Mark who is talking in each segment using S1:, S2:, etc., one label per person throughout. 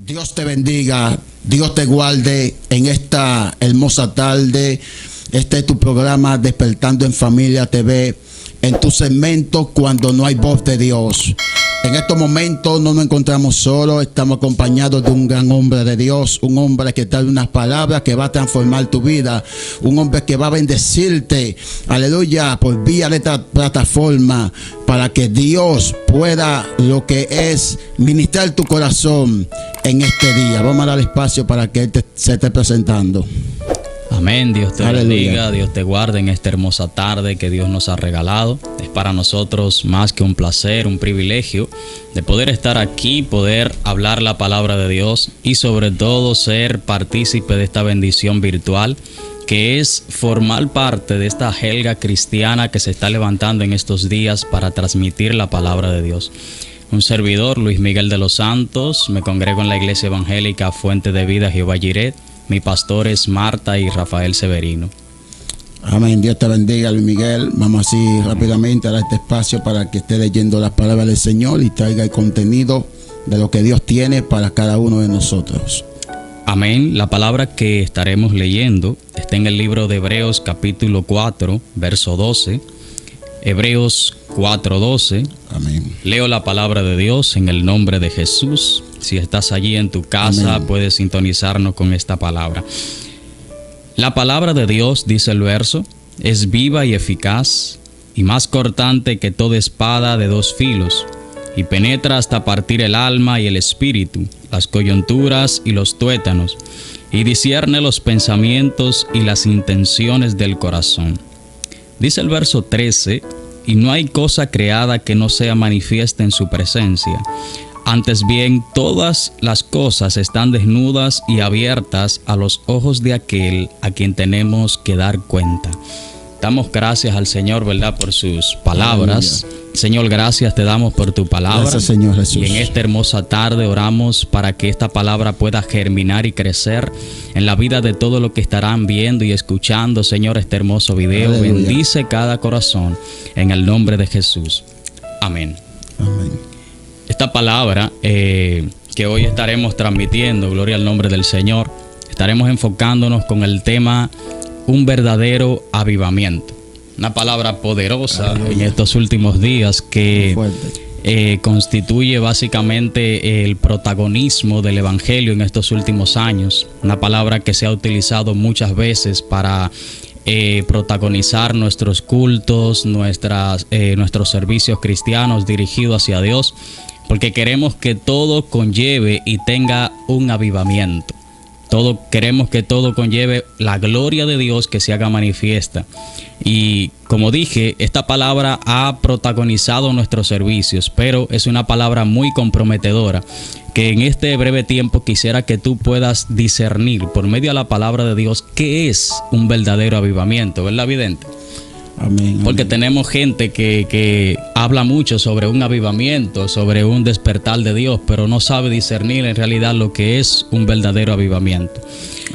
S1: Dios te bendiga, Dios te guarde en esta hermosa tarde. Este es tu programa Despertando en Familia TV, en tu segmento Cuando no hay voz de Dios. En estos momentos no nos encontramos solos, estamos acompañados de un gran hombre de Dios, un hombre que trae unas palabras que va a transformar tu vida, un hombre que va a bendecirte, aleluya, por vía de esta plataforma, para que Dios pueda lo que es ministrar tu corazón en este día. Vamos a dar espacio para que Él se esté presentando.
S2: Amén, Dios te bendiga, Dios te guarde en esta hermosa tarde que Dios nos ha regalado. Es para nosotros más que un placer, un privilegio de poder estar aquí, poder hablar la palabra de Dios y sobre todo ser partícipe de esta bendición virtual que es formar parte de esta jelga cristiana que se está levantando en estos días para transmitir la palabra de Dios. Un servidor, Luis Miguel de los Santos, me congrego en la Iglesia Evangélica Fuente de Vida Jehová Jireh. Mi pastor es Marta y Rafael Severino.
S1: Amén. Dios te bendiga, Luis Miguel. Vamos así rápidamente a dar este espacio para que esté leyendo las palabras del Señor y traiga el contenido de lo que Dios tiene para cada uno de nosotros.
S2: Amén. La palabra que estaremos leyendo está en el libro de Hebreos capítulo 4, verso 12. Hebreos 4:12.
S1: Amén.
S2: Leo la palabra de Dios en el nombre de Jesús. Si estás allí en tu casa, amén, puedes sintonizarnos con esta palabra. La palabra de Dios, dice el verso, es viva y eficaz y más cortante que toda espada de dos filos, y penetra hasta partir el alma y el espíritu, las coyunturas y los tuétanos, y discierne los pensamientos y las intenciones del corazón. Dice el verso 13, y no hay cosa creada que no sea manifiesta en su presencia. Antes bien, todas las cosas están desnudas y abiertas a los ojos de aquel a quien tenemos que dar cuenta. Damos gracias al Señor, ¿verdad?, por sus palabras. Aleluya. Señor, gracias te damos por tu palabra.
S1: Gracias, Señor Jesús.
S2: Y en esta hermosa tarde oramos para que esta palabra pueda germinar y crecer en la vida de todos los que estarán viendo y escuchando, Señor, este hermoso video. Aleluya. Bendice cada corazón en el nombre de Jesús. Amén.
S1: Amén.
S2: Esta palabra que hoy estaremos transmitiendo, gloria al nombre del Señor, estaremos enfocándonos con el tema un verdadero avivamiento. Una palabra poderosa, aleluya, en estos últimos días que constituye básicamente el protagonismo del Evangelio en estos últimos años. Una palabra que se ha utilizado muchas veces para protagonizar nuestros cultos, nuestros servicios cristianos dirigidos hacia Dios, porque queremos que todo conlleve y tenga un avivamiento. Queremos que todo conlleve la gloria de Dios que se haga manifiesta. Y como dije, esta palabra ha protagonizado nuestros servicios, pero es una palabra muy comprometedora que en este breve tiempo quisiera que tú puedas discernir por medio de la palabra de Dios qué es un verdadero avivamiento, ¿verdad, vidente?
S1: Amén.
S2: Porque tenemos gente que habla mucho sobre un avivamiento, sobre un despertar de Dios, pero no sabe discernir en realidad lo que es un verdadero avivamiento.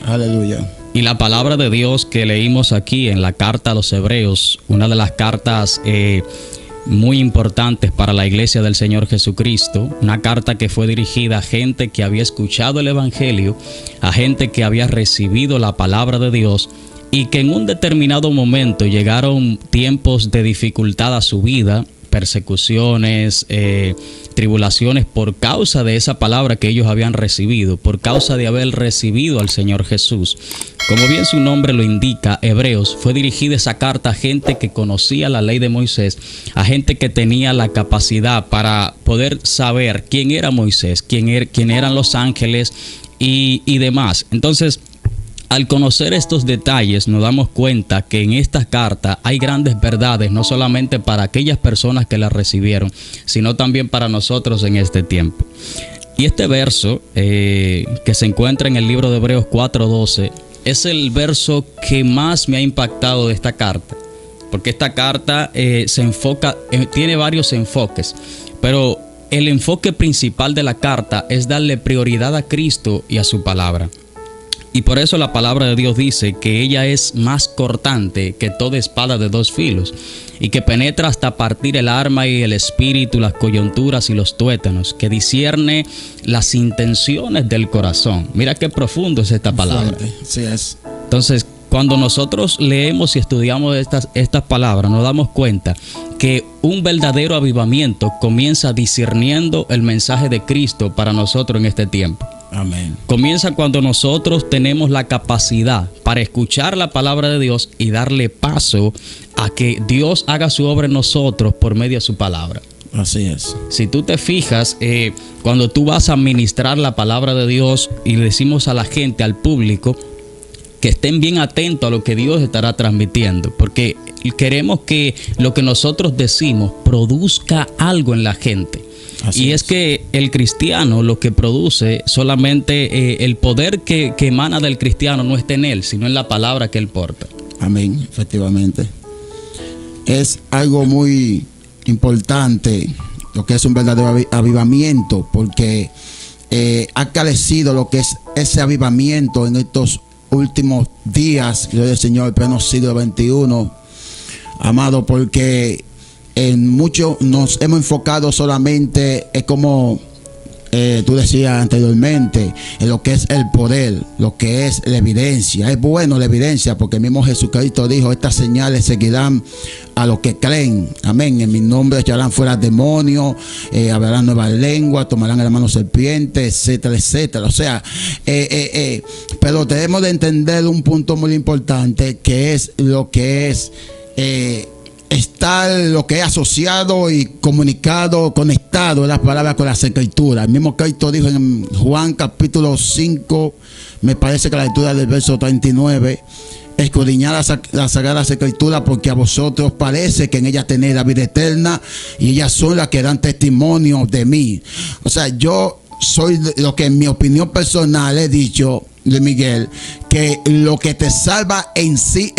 S1: Aleluya.
S2: Y la palabra de Dios que leímos aquí en la carta a los Hebreos, una de las cartas muy importantes para la iglesia del Señor Jesucristo, una carta que fue dirigida a gente que había escuchado el Evangelio, a gente que había recibido la palabra de Dios, y que en un determinado momento llegaron tiempos de dificultad a su vida, persecuciones, tribulaciones por causa de esa palabra que ellos habían recibido, por causa de haber recibido al Señor Jesús. Como bien su nombre lo indica, Hebreos, fue dirigida esa carta a gente que conocía la ley de Moisés, a gente que tenía la capacidad para poder saber quién era Moisés, quién eran los ángeles y demás. Entonces, al conocer estos detalles, nos damos cuenta que en esta carta hay grandes verdades, no solamente para aquellas personas que la recibieron, sino también para nosotros en este tiempo. Y este verso que se encuentra en el libro de Hebreos 4:12 es el verso que más me ha impactado de esta carta, porque esta carta se enfoca, tiene varios enfoques, pero el enfoque principal de la carta es darle prioridad a Cristo y a su palabra. Y por eso la palabra de Dios dice que ella es más cortante que toda espada de dos filos y que penetra hasta partir el alma y el espíritu, las coyunturas y los tuétanos, que discierne las intenciones del corazón. Mira qué profundo es esta palabra.
S1: Sí es.
S2: Entonces, cuando nosotros leemos y estudiamos estas palabras, nos damos cuenta que un verdadero avivamiento comienza discerniendo el mensaje de Cristo para nosotros en este tiempo.
S1: Amén.
S2: Comienza cuando nosotros tenemos la capacidad para escuchar la palabra de Dios y darle paso a que Dios haga su obra en nosotros por medio de su palabra.
S1: Así es.
S2: Si tú te fijas, cuando tú vas a ministrar la palabra de Dios y le decimos a la gente, al público, que estén bien atentos a lo que Dios estará transmitiendo, porque queremos que lo que nosotros decimos produzca algo en la gente. Así es que el cristiano lo que produce solamente el poder que emana del cristiano no está en él, sino en la palabra que él porta.
S1: Amén, efectivamente. Es algo muy importante lo que es un verdadero avivamiento, porque ha carecido lo que es ese avivamiento en estos últimos días, gloria al Señor, pleno siglo XXI, amado, porque en mucho nos hemos enfocado solamente, es como tú decías anteriormente, en lo que es el poder, lo que es la evidencia. Es bueno la evidencia, porque el mismo Jesucristo dijo: estas señales seguirán a los que creen. Amén. En mi nombre echarán fuera demonios, hablarán nuevas lenguas, tomarán en la mano serpientes, etcétera, etcétera. O sea, pero tenemos de entender un punto muy importante, que es lo que es estar, lo que es asociado y comunicado, conectado las palabras con las escrituras. El mismo Cristo dijo en Juan capítulo 5, me parece que la lectura del verso 39: escudriñad las sagradas escrituras, porque a vosotros parece que en ellas tenéis la vida eterna, y ellas son las que dan testimonio de mí. O sea, yo soy lo que en mi opinión personal he dicho, de Miguel, que lo que te salva en sí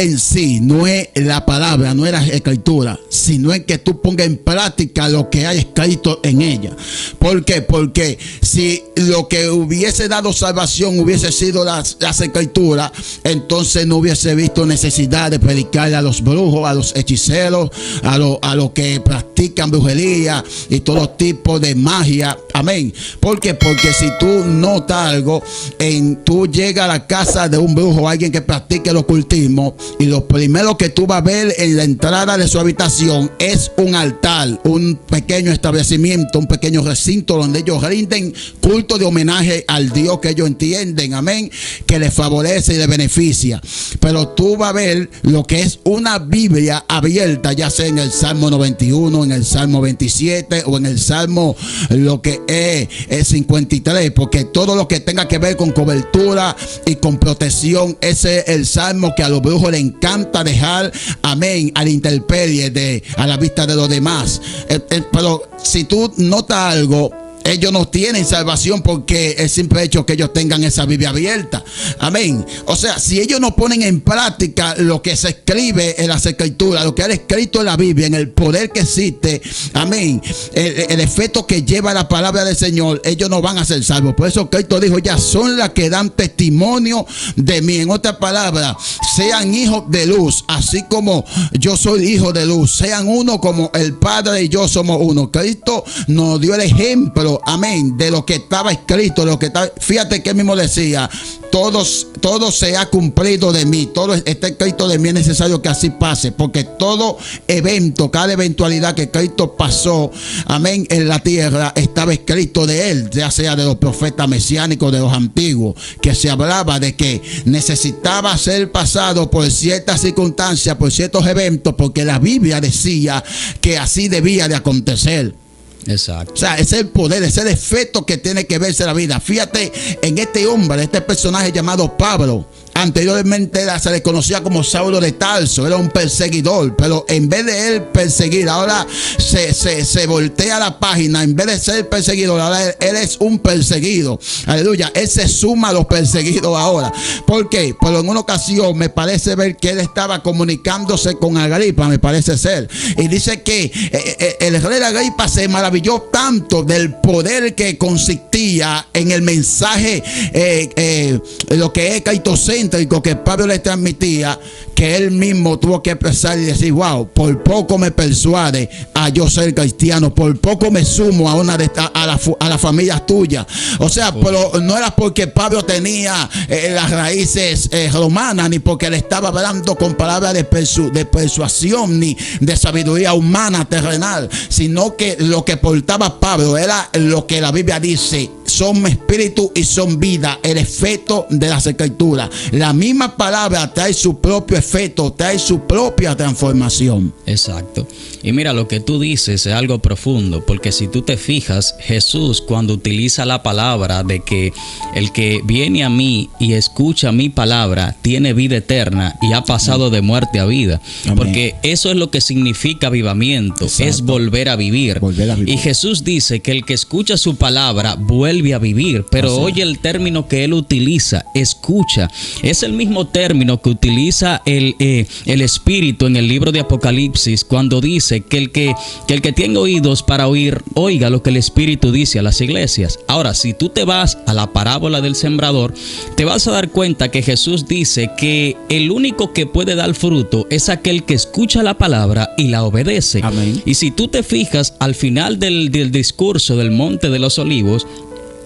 S1: no es la palabra, no es la escritura, sino en que tú pongas en práctica lo que hay escrito en ella. ¿Por qué? Porque si lo que hubiese dado salvación hubiese sido las escrituras, entonces no hubiese visto necesidad de predicarle a los brujos, a los hechiceros, a los que practican brujería y todo tipo de magia. Amén. ¿Por qué? Porque si tú notas algo, tú llegas a la casa de un brujo, alguien que practique el ocultismo, y lo primero que tú vas a ver en la entrada de su habitación es un altar, un pequeño establecimiento, un pequeño recinto donde ellos rinden culto de homenaje al Dios que ellos entienden, amén, que les favorece y les beneficia. Pero tú vas a ver lo que es una Biblia abierta, ya sea en el Salmo 91, en el Salmo 27 o en el Salmo lo que es 53, porque todo lo que tenga que ver con cobertura y con protección, ese es el salmo que a los brujos les encanta dejar, amén, a la intemperie, a la vista de los demás. Pero si tú notas algo, ellos no tienen salvación porque el simple hecho que ellos tengan esa Biblia abierta. Amén. O sea, si ellos no ponen en práctica lo que se escribe en las escrituras, lo que ha escrito en la Biblia, en el poder que existe, amén, el efecto que lleva la palabra del Señor, ellos no van a ser salvos. Por eso Cristo dijo: ya son las que dan testimonio de mí. En otras palabras, sean hijos de luz, así como yo soy hijo de luz. Sean uno como el Padre y yo somos uno. Cristo nos dio el ejemplo, amén, de lo que estaba escrito, de lo que estaba. Fíjate que él mismo decía: todo se ha cumplido de mí, todo está escrito de mí. Es necesario que así pase, porque todo evento, cada eventualidad que Cristo pasó, amén, en la tierra, estaba escrito de él, ya sea de los profetas mesiánicos, de los antiguos, que se hablaba de que necesitaba ser pasado por ciertas circunstancias, por ciertos eventos, porque la Biblia decía que así debía de acontecer.
S2: Exacto.
S1: O sea, ese es el poder, ese es el efecto que tiene que verse la vida. Fíjate en este hombre, este personaje llamado Pablo. anteriormente se le conocía como Saulo de Tarso, era un perseguidor, pero en vez de él perseguir, ahora se voltea la página, en vez de ser perseguidor, ahora él es un perseguido. Aleluya, él se suma a los perseguidos ahora. ¿Por qué? Pero en una ocasión me parece ver que él estaba comunicándose con Agripa, me parece ser, y dice que el rey Agripa se maravilló tanto del poder que consistía en el mensaje, lo que es caitocéntrico que Pablo le transmitía, que él mismo tuvo que expresar y decir: wow, por poco me persuade a yo ser cristiano, por poco me sumo a una de a la familia tuya. O sea, pero no era porque Pablo tenía las raíces romanas, ni porque le estaba hablando con palabras de persuasión, ni de sabiduría humana terrenal, sino que lo que portaba Pablo era lo que la Biblia dice: son espíritu y son vida, el efecto de las escrituras. La misma palabra trae su propio efecto, trae su propia transformación.
S2: Exacto. Y mira, lo que tú dices es algo profundo, porque si tú te fijas, Jesús, cuando utiliza la palabra de que el que viene a mí y escucha mi palabra tiene vida eterna y ha pasado de muerte a vida. Amén. Porque eso es lo que significa avivamiento. Exacto. Es volver a vivir. Y Jesús dice que el que escucha su palabra vuelve a vivir, pero oye el término que él utiliza: escucha. Es el mismo término que utiliza el Espíritu en el libro de Apocalipsis, cuando dice que el que tiene oídos para oír, oiga lo que el Espíritu dice a las iglesias. Ahora, si tú te vas a la parábola del sembrador, te vas a dar cuenta que Jesús dice que el único que puede dar fruto es aquel que escucha la palabra y la obedece. Amén. Y si tú te fijas, al final del discurso del Monte de los Olivos,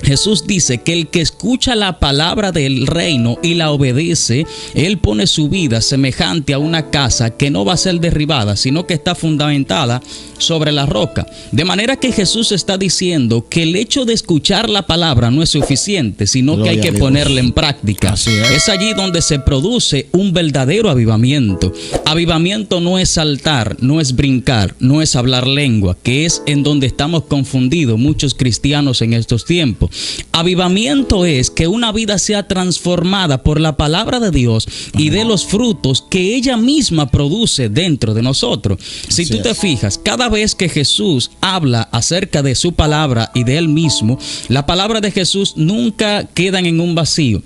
S2: Jesús dice que el que escucha la palabra del reino y la obedece, él pone su vida semejante a una casa que no va a ser derribada, sino que está fundamentada sobre la roca. De manera que Jesús está diciendo que el hecho de escuchar la palabra no es suficiente, sino que hay que ponerla en práctica. Es allí donde se produce un verdadero avivamiento. Avivamiento no es saltar, no es brincar, no es hablar lengua, que es en donde estamos confundidos muchos cristianos en estos tiempos. Avivamiento es que una vida sea transformada por la palabra de Dios y de los frutos que ella misma produce dentro de nosotros. Si tú te fijas, cada vez que Jesús habla acerca de su palabra y de él mismo, la palabra de Jesús nunca queda en un vacío,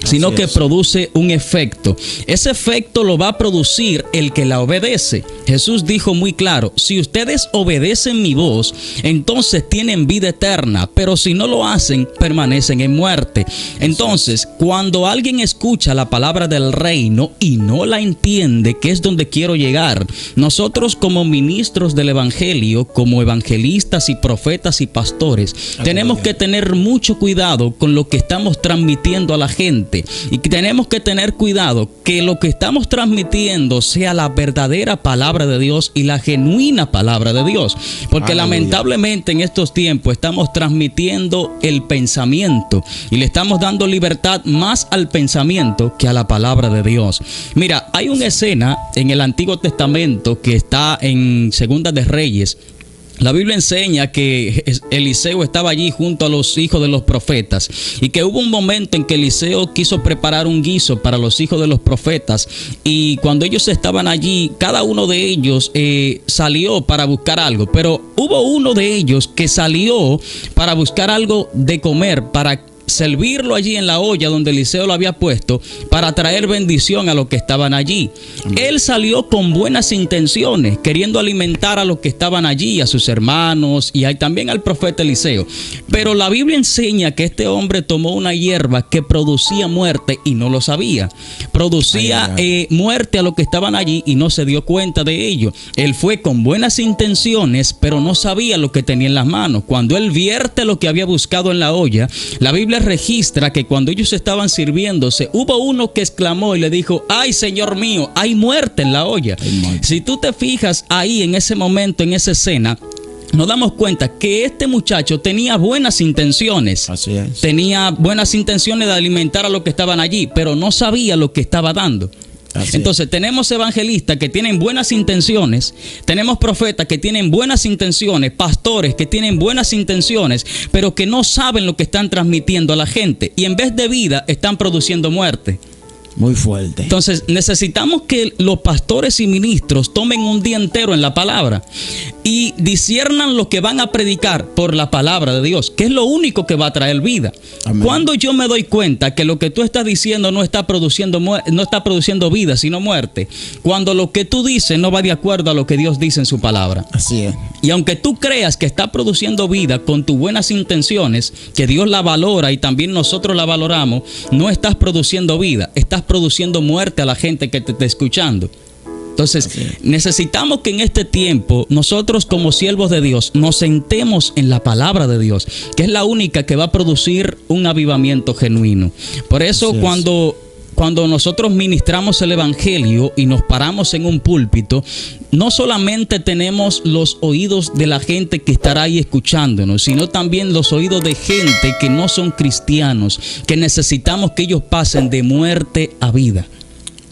S2: sino que produce un efecto. Ese efecto lo va a producir el que la obedece. Jesús dijo muy claro: si ustedes obedecen mi voz, entonces tienen vida eterna, pero si no lo hacen, permanecen en muerte. Entonces, cuando alguien escucha la palabra del reino y no la entiende, que es donde quiero llegar, nosotros como ministros del evangelio, como evangelistas y profetas y pastores, tenemos que tener mucho cuidado con lo que estamos transmitiendo a la gente. Y tenemos que tener cuidado que lo que estamos transmitiendo sea la verdadera palabra de Dios y la genuina palabra de Dios. Porque lamentablemente en estos tiempos estamos transmitiendo el pensamiento y le estamos dando libertad más al pensamiento que a la palabra de Dios. Mira, hay una escena en el Antiguo Testamento que está en Segunda de Reyes. La Biblia enseña que Eliseo estaba allí junto a los hijos de los profetas y que hubo un momento en que Eliseo quiso preparar un guiso para los hijos de los profetas, y cuando ellos estaban allí, cada uno de ellos salió para buscar algo, pero hubo uno de ellos que salió para buscar algo de comer, para servirlo allí en la olla donde Eliseo lo había puesto, para traer bendición a los que estaban allí. Él salió con buenas intenciones, queriendo alimentar a los que estaban allí, a sus hermanos y también al profeta Eliseo. Pero la Biblia enseña que este hombre tomó una hierba que producía muerte y no lo sabía. Producía muerte a los que estaban allí y no se dio cuenta de ello. Él fue con buenas intenciones, pero no sabía lo que tenía en las manos. Cuando él vierte lo que había buscado en la olla, la Biblia registra que cuando ellos estaban sirviéndose, hubo uno que exclamó y le dijo: ¡ay, Señor mío, hay muerte en la olla! Si tú te fijas ahí en ese momento, en esa escena, nos damos cuenta que este muchacho tenía buenas intenciones. Así es. Tenía buenas intenciones de alimentar a los que estaban allí, pero no sabía lo que estaba dando. Entonces tenemos evangelistas que tienen buenas intenciones, tenemos profetas que tienen buenas intenciones, pastores que tienen buenas intenciones, pero que no saben lo que están transmitiendo a la gente, y en vez de vida están produciendo muerte.
S1: Muy fuerte.
S2: Entonces necesitamos que los pastores y ministros tomen un día entero en la palabra y disciernan lo que van a predicar por la palabra de Dios, que es lo único que va a traer vida.
S1: Amén.
S2: Cuando yo me doy cuenta que lo que tú estás diciendo no está produciendo vida, sino muerte, cuando lo que tú dices no va de acuerdo a lo que Dios dice en su palabra.
S1: Así es.
S2: Y aunque tú creas que está produciendo vida con tus buenas intenciones, que Dios la valora y también nosotros la valoramos, no estás produciendo vida, estás produciendo muerte a la gente que te está escuchando. Entonces, necesitamos que en este tiempo nosotros como siervos de Dios nos sentemos en la palabra de Dios, que es la única que va a producir un avivamiento genuino. Por eso cuando nosotros ministramos el evangelio y nos paramos en un púlpito, no solamente tenemos los oídos de la gente que estará ahí escuchándonos, sino también los oídos de gente que no son cristianos, que necesitamos que ellos pasen de muerte a vida.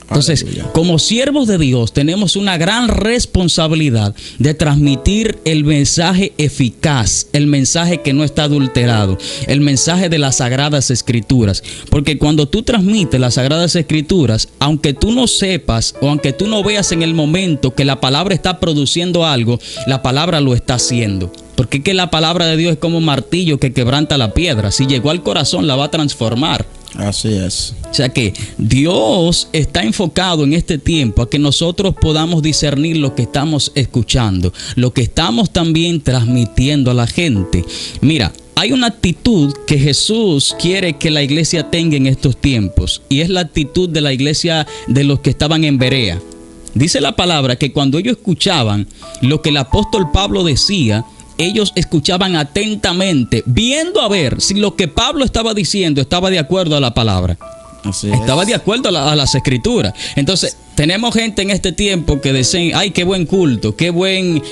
S2: Entonces, como siervos de Dios, tenemos una gran responsabilidad de transmitir el mensaje eficaz, el mensaje que no está adulterado, el mensaje de las Sagradas Escrituras. Porque cuando tú transmites las Sagradas Escrituras, aunque tú no sepas o aunque tú no veas en el momento que la palabra está produciendo algo, la palabra lo está haciendo. Porque es que la palabra de Dios es como un martillo que quebranta la piedra. Si llegó al corazón, la va a transformar.
S1: Así es.
S2: O sea que Dios está enfocado en este tiempo a que nosotros podamos discernir lo que estamos escuchando, lo que estamos también transmitiendo a la gente. Mira, hay una actitud que Jesús quiere que la iglesia tenga en estos tiempos, y es la actitud de la iglesia de los que estaban en Berea. Dice la palabra que cuando ellos escuchaban lo que el apóstol Pablo decía, ellos escuchaban atentamente, viendo a ver si lo que Pablo estaba diciendo estaba de acuerdo a la palabra.
S1: Así
S2: estaba
S1: es.
S2: de acuerdo a las escrituras. Entonces, tenemos gente en este tiempo que dicen, ay, qué buen culto, qué buen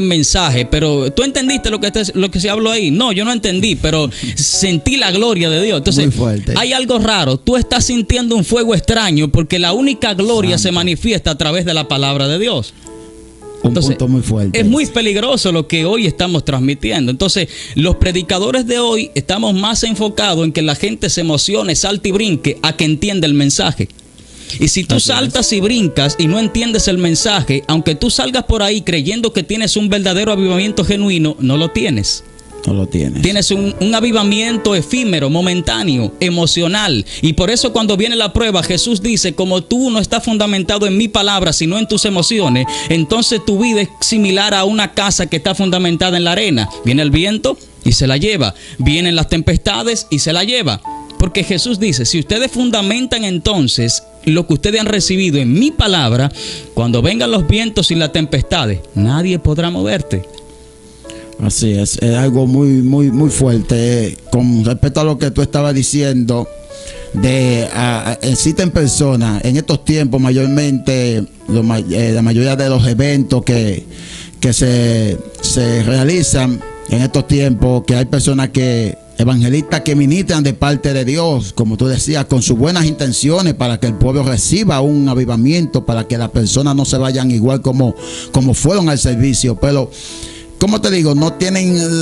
S2: mensaje, pero ¿tú entendiste lo que se habló ahí? No, yo no entendí, pero sentí la gloria de Dios. Entonces,
S1: muy fuerte.
S2: Hay algo raro. Tú estás sintiendo un fuego extraño porque la única gloria se manifiesta a través de la palabra de Dios. Entonces,
S1: un punto muy fuerte.
S2: Es muy peligroso lo que hoy estamos transmitiendo. Entonces, los predicadores de hoy estamos más enfocados en que la gente se emocione, salte y brinque a que entienda el mensaje. Y si tú saltas y brincas y no entiendes el mensaje, aunque tú salgas por ahí creyendo que tienes un verdadero avivamiento genuino, no lo tienes.
S1: No lo tienes.
S2: Tienes un avivamiento efímero, momentáneo, emocional. Y por eso cuando viene la prueba, Jesús dice, como tú no estás fundamentado en mi palabra, sino en tus emociones, entonces tu vida es similar a una casa que está fundamentada en la arena. Viene el viento y se la lleva. Vienen las tempestades y se la lleva. Porque Jesús dice, si ustedes fundamentan entonces lo que ustedes han recibido en mi palabra, cuando vengan los vientos y las tempestades, nadie podrá moverte.
S1: Así es algo muy fuerte. Con respecto a lo que tú estabas diciendo, existen personas en estos tiempos, mayormente la mayoría de los eventos que se realizan en estos tiempos, que hay personas evangelistas que ministran de parte de Dios, como tú decías, con sus buenas intenciones para que el pueblo reciba un avivamiento, para que las personas no se vayan igual como fueron al servicio, pero como te digo, no tienen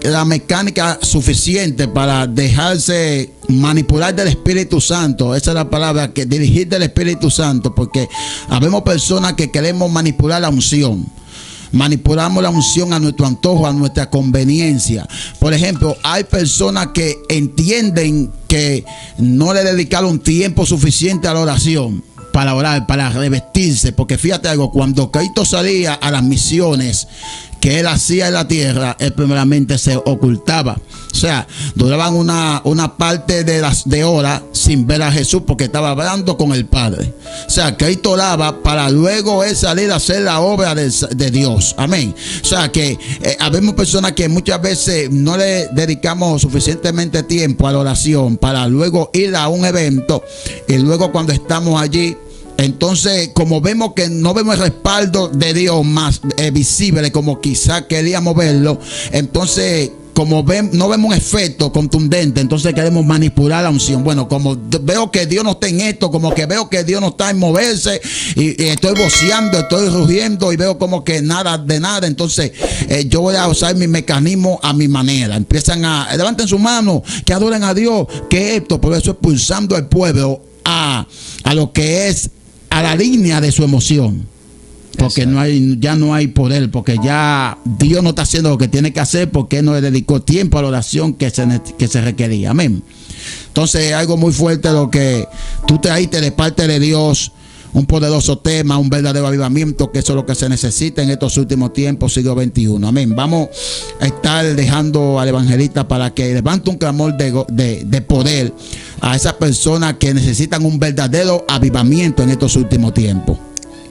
S1: la mecánica suficiente para dejarse manipular del Espíritu Santo. Esa es la palabra, que dirigir del Espíritu Santo, porque habemos personas que queremos manipular la unción. Manipulamos la unción a nuestro antojo, a nuestra conveniencia. Por ejemplo, hay personas que entienden que no le dedicaron tiempo suficiente a la oración para orar, para revestirse, porque fíjate algo, cuando Cristo salía a las misiones que él hacía en la tierra, él primeramente se ocultaba. O sea, duraban una parte de hora sin ver a Jesús porque estaba hablando con el Padre. O sea, Cristo oraba para luego él salir a hacer la obra de Dios. Amén. O sea, que habemos personas que muchas veces no le dedicamos suficientemente tiempo a la oración para luego ir a un evento, y luego cuando estamos allí, entonces, como vemos que no vemos el respaldo de Dios más visible como quizá queríamos verlo, entonces como no vemos un efecto contundente, entonces queremos manipular la unción. Bueno, como veo que Dios no está en esto, como que veo que Dios no está en moverse, y estoy voceando, estoy rugiendo y veo como que nada de nada, entonces yo voy a usar mi mecanismo a mi manera. Empiezan levanten su mano, que adoren a Dios, que esto, por eso expulsando al pueblo a lo que es a la línea de su emoción. Porque ya no hay poder, porque ya Dios no está haciendo lo que tiene que hacer, porque Él no le dedicó tiempo a la oración que se requería. Amén. Entonces, algo muy fuerte lo que tú traíste de parte de Dios, un poderoso tema, un verdadero avivamiento, que eso es lo que se necesita en estos últimos tiempos, siglo XXI. Amén. Vamos a estar dejando al evangelista para que levante un clamor de poder a esas personas que necesitan un verdadero avivamiento en estos últimos tiempos.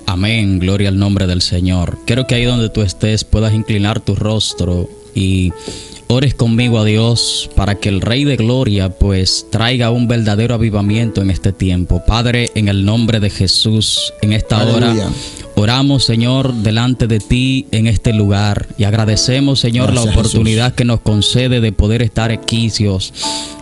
S2: Amén, gloria al nombre del Señor. Quiero que ahí donde tú estés puedas inclinar tu rostro y ores conmigo a Dios para que el Rey de Gloria pues traiga un verdadero avivamiento en este tiempo. Padre, en el nombre de Jesús, en esta hora oramos, Señor, delante de ti en este lugar y agradecemos, Señor, la oportunidad, Jesús, que nos concede de poder estar aquí, Dios.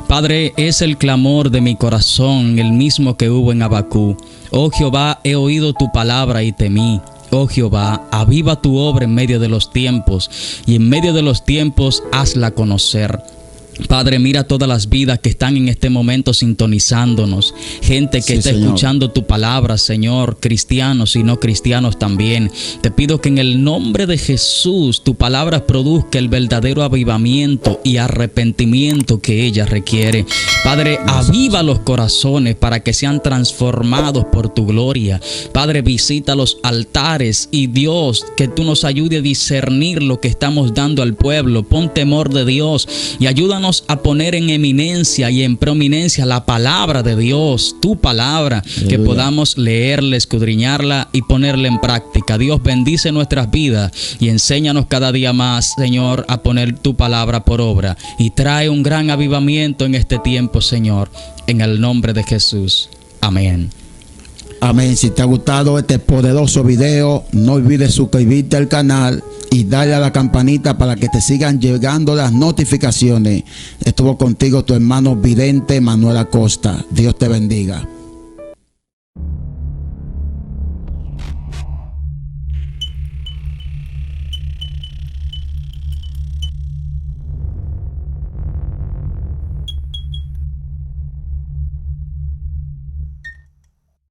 S2: Padre, es el clamor de mi corazón, el mismo que hubo en Abacú. Oh Jehová, he oído tu palabra y temí. Oh Jehová, aviva tu obra en medio de los tiempos, y en medio de los tiempos hazla conocer. Padre, mira todas las vidas que están en este momento sintonizándonos. Gente que está escuchando tu palabra, Señor, cristianos y no cristianos también. Te pido que en el nombre de Jesús tu palabra produzca el verdadero avivamiento y arrepentimiento que ella requiere. Padre, aviva los corazones para que sean transformados por tu gloria. Padre, visita los altares y Dios, que tú nos ayude a discernir lo que estamos dando al pueblo. Pon temor de Dios y ayúdanos a poner en eminencia y en prominencia la palabra de Dios, tu palabra, que podamos leerla, escudriñarla y ponerla en práctica. Dios, bendice nuestras vidas y enséñanos cada día más, Señor, a poner tu palabra por obra y trae un gran avivamiento en este tiempo, Señor, en el nombre de Jesús. Amén.
S1: Amén. Si te ha gustado este poderoso video, no olvides suscribirte al canal y darle a la campanita para que te sigan llegando las notificaciones. Estuvo contigo tu hermano vidente Manuel Acosta. Dios te bendiga.